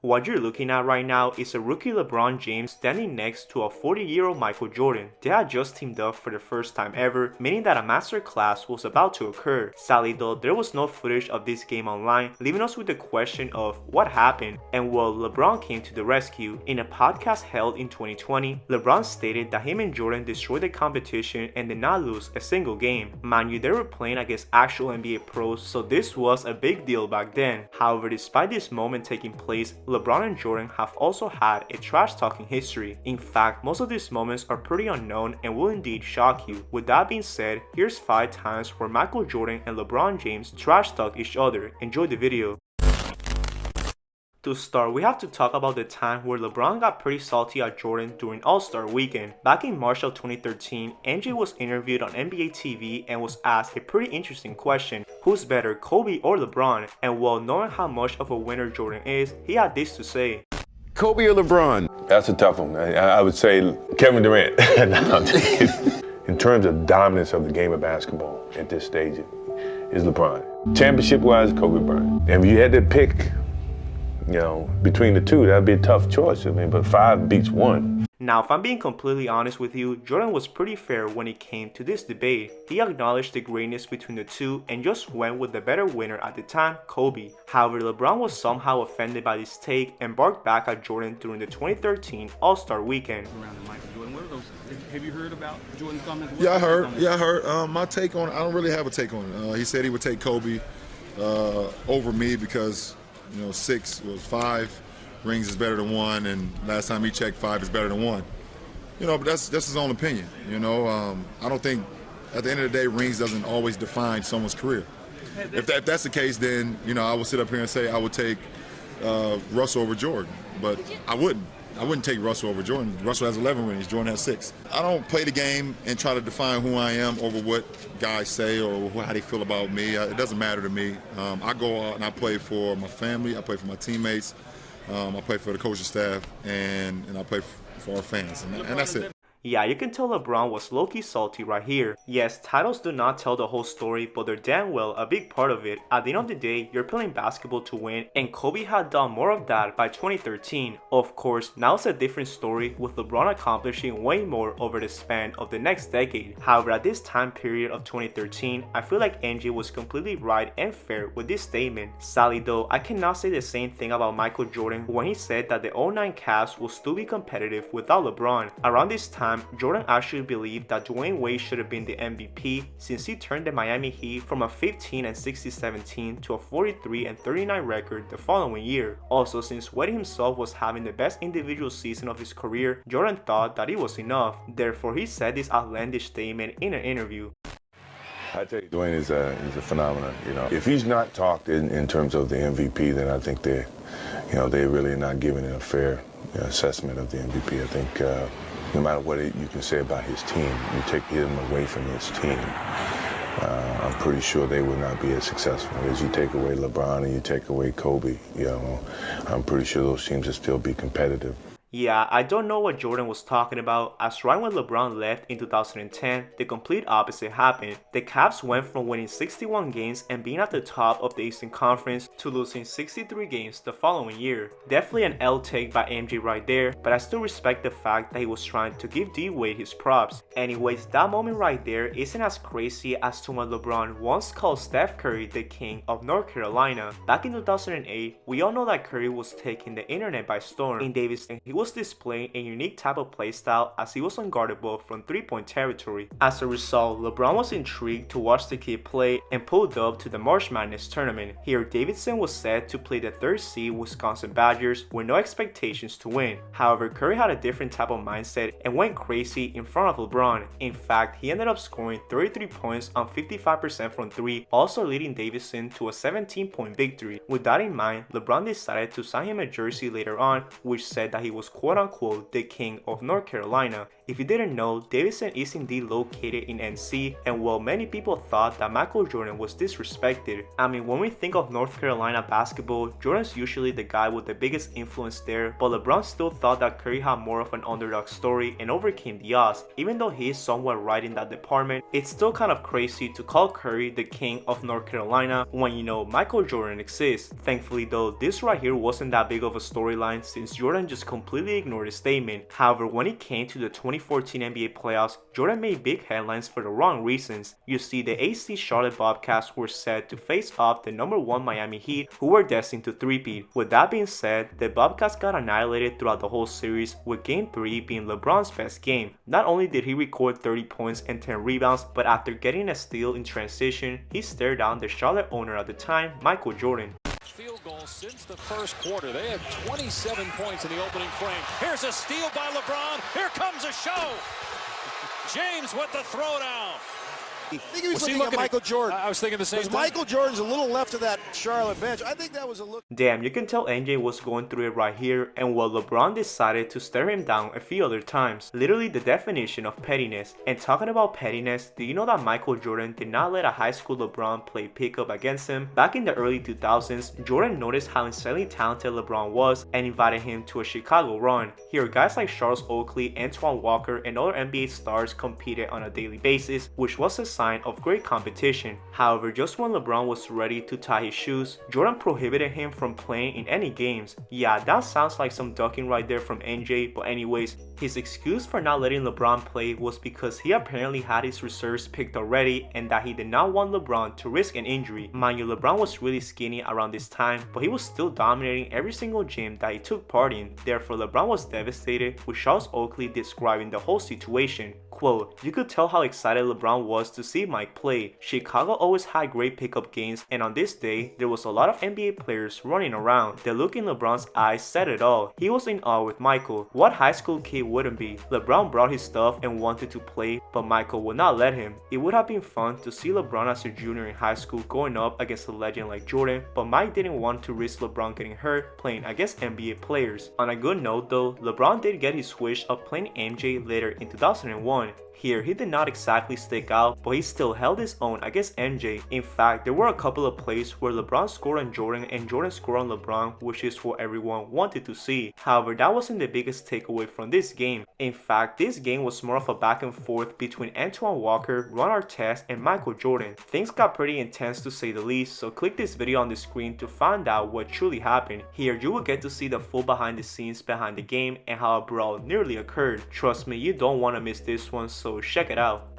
What you're looking at right now is a rookie LeBron James standing next to a 40-year-old Michael Jordan. They had just teamed up for the first time ever, meaning that a master clash was about to occur. Sadly though, there was no footage of this game online, leaving us with the question of what happened, and well, LeBron came to the rescue. In a podcast held in 2020, LeBron stated that him and Jordan destroyed the competition and did not lose a single game. Mind you, they were playing against actual NBA pros, so this was a big deal back then. However, despite this moment taking place, LeBron and Jordan have also had a trash-talking history. In fact, most of these moments are pretty unknown and will indeed shock you. With that being said, here's 5 times where Michael Jordan and LeBron James trash-talk each other. Enjoy the video. To start, we have to talk about the time where LeBron got pretty salty at Jordan during All-Star Weekend. Back in March of 2013, MJ was interviewed on NBA TV and was asked a pretty interesting question: who's better, Kobe or LeBron? And while knowing how much of a winner Jordan is, he had this to say. Kobe or LeBron? That's a tough one. I would say Kevin Durant. In terms of dominance of the game of basketball at this stage, is LeBron. Championship-wise, Kobe Bryant. And if you had to pick, between the two, that'd be a tough choice. I mean, but 5 beats 1. Now, if I'm being completely honest with you, Jordan was pretty fair when it came to this debate. He acknowledged the greatness between the two and just went with the better winner at the time, Kobe. However, LeBron was somehow offended by this take and barked back at Jordan during the 2013 All-Star Weekend. Have you heard about Jordan's comments? Yeah, I heard. My take on it, I don't really have a take on it. He said he would take Kobe over me because 6 was 5. Rings is better than 1, and last time he checked, 5 is better than 1. But that's his own opinion. I don't think at the end of the day, rings doesn't always define someone's career. If that's the case, then I would sit up here and say I would take Russell over Jordan, but I wouldn't. I wouldn't take Russell over Jordan. Russell has 11 rings, Jordan has 6. I don't play the game and try to define who I am over what guys say or how they feel about me. It doesn't matter to me. I go out and I play for my family, I play for my teammates, I play for the coaching staff, and I play for our fans, and that's it. Yeah, you can tell LeBron was low-key salty right here. Yes, titles do not tell the whole story, but they're damn well a big part of it. At the end of the day, you're playing basketball to win, and Kobe had done more of that by 2013. Of course, now it's a different story, with LeBron accomplishing way more over the span of the next decade. However, at this time period of 2013, I feel like MJ was completely right and fair with this statement. Sadly though, I cannot say the same thing about Michael Jordan when he said that the 09 Cavs will still be competitive without LeBron. Around this time, Jordan actually believed that Dwayne Wade should have been the MVP since he turned the Miami Heat from a 15-67 team to a 43-39 record the following year. Also, since Wade himself was having the best individual season of his career, Jordan thought that it was enough. Therefore, he said this outlandish statement in an interview. I tell you, Dwayne is a phenomenon. If he's not talked in terms of the MVP, then I think they're really not giving it a fair assessment of the MVP. I think no matter what you can say about his team, you take him away from his team, I'm pretty sure they will not be as successful. As you take away LeBron and you take away Kobe, I'm pretty sure those teams will still be competitive. Yeah, I don't know what Jordan was talking about, as right when LeBron left in 2010, the complete opposite happened. The Cavs went from winning 61 games and being at the top of the Eastern Conference to losing 63 games the following year. Definitely an L take by MJ right there, but I still respect the fact that he was trying to give D-Wade his props. Anyways, that moment right there isn't as crazy as to when LeBron once called Steph Curry the king of North Carolina. Back in 2008, we all know that Curry was taking the internet by storm. In Davidson, he was displaying a unique type of playstyle as he was unguardable from 3-point territory. As a result, LeBron was intrigued to watch the kid play and pulled up to the March Madness tournament. Here, Davidson was set to play the 3rd seed Wisconsin Badgers with no expectations to win. However, Curry had a different type of mindset and went crazy in front of LeBron. In fact, he ended up scoring 33 points on 55% from 3, also leading Davidson to a 17-point victory. With that in mind, LeBron decided to sign him a jersey later on, which said that he was quote-unquote the king of North Carolina. If you didn't know, Davidson is indeed located in NC, and while many people thought that Michael Jordan was disrespected, I mean, when we think of North Carolina basketball, Jordan's usually the guy with the biggest influence there, but LeBron still thought that Curry had more of an underdog story and overcame the odds. Even though he is somewhat right in that department, it's still kind of crazy to call Curry the king of North Carolina when you know Michael Jordan exists. Thankfully though, this right here wasn't that big of a storyline since Jordan just completely ignored the statement. However, when it came to the 2014 NBA playoffs, Jordan made big headlines for the wrong reasons. You see, the AC Charlotte Bobcats were set to face off the #1 Miami Heat, who were destined to three-peat. With that being said, the Bobcats got annihilated throughout the whole series, with Game 3 being LeBron's best game. Not only did he record 30 points and 10 rebounds, but after getting a steal in transition, he stared down the Charlotte owner at the time, Michael Jordan. Field goal since the first quarter. They had 27 points in the opening frame. Here's a steal by LeBron. Here comes a show. James with the throwdown. I think he was looking at Michael Jordan. I was thinking the same thing. Michael Jordan's a little left of that Charlotte bench. I think that was a look. Damn, you can tell NJ was going through it right here, and while LeBron decided to stare him down a few other times. Literally the definition of pettiness. And talking about pettiness, do you know that Michael Jordan did not let a high school LeBron play pickup against him? Back in the early 2000s, Jordan noticed how insanely talented LeBron was and invited him to a Chicago run. Here, guys like Charles Oakley, Antoine Walker, and other NBA stars competed on a daily basis, which was a sign of great competition. However, just when LeBron was ready to tie his shoes, Jordan prohibited him from playing in any games. Yeah, that sounds like some ducking right there from NJ, but anyways, his excuse for not letting LeBron play was because he apparently had his reserves picked already and that he did not want LeBron to risk an injury. Mind you, LeBron was really skinny around this time, but he was still dominating every single gym that he took part in. Therefore, LeBron was devastated, with Charles Oakley describing the whole situation. Quote, "You could tell how excited LeBron was to see Mike play. Chicago always had great pickup games, and on this day, there was a lot of NBA players running around. The look in LeBron's eyes said it all. He was in awe with Michael. What high school kid wouldn't be? LeBron brought his stuff and wanted to play, but Michael would not let him. It would have been fun to see LeBron as a junior in high school going up against a legend like Jordan, but Mike didn't want to risk LeBron getting hurt playing against NBA players." On a good note though, LeBron did get his wish of playing MJ later in 2001. Here, he did not exactly stick out, but he still held his own against MJ. In fact, there were a couple of plays where LeBron scored on Jordan and Jordan scored on LeBron, which is what everyone wanted to see. However, that wasn't the biggest takeaway from this game. In fact, this game was more of a back and forth between Antoine Walker, Ron Artest, and Michael Jordan. Things got pretty intense to say the least, so click this video on the screen to find out what truly happened. Here, you will get to see the full behind the scenes behind the game and how a brawl nearly occurred. Trust me, you don't want to miss this one, so check it out.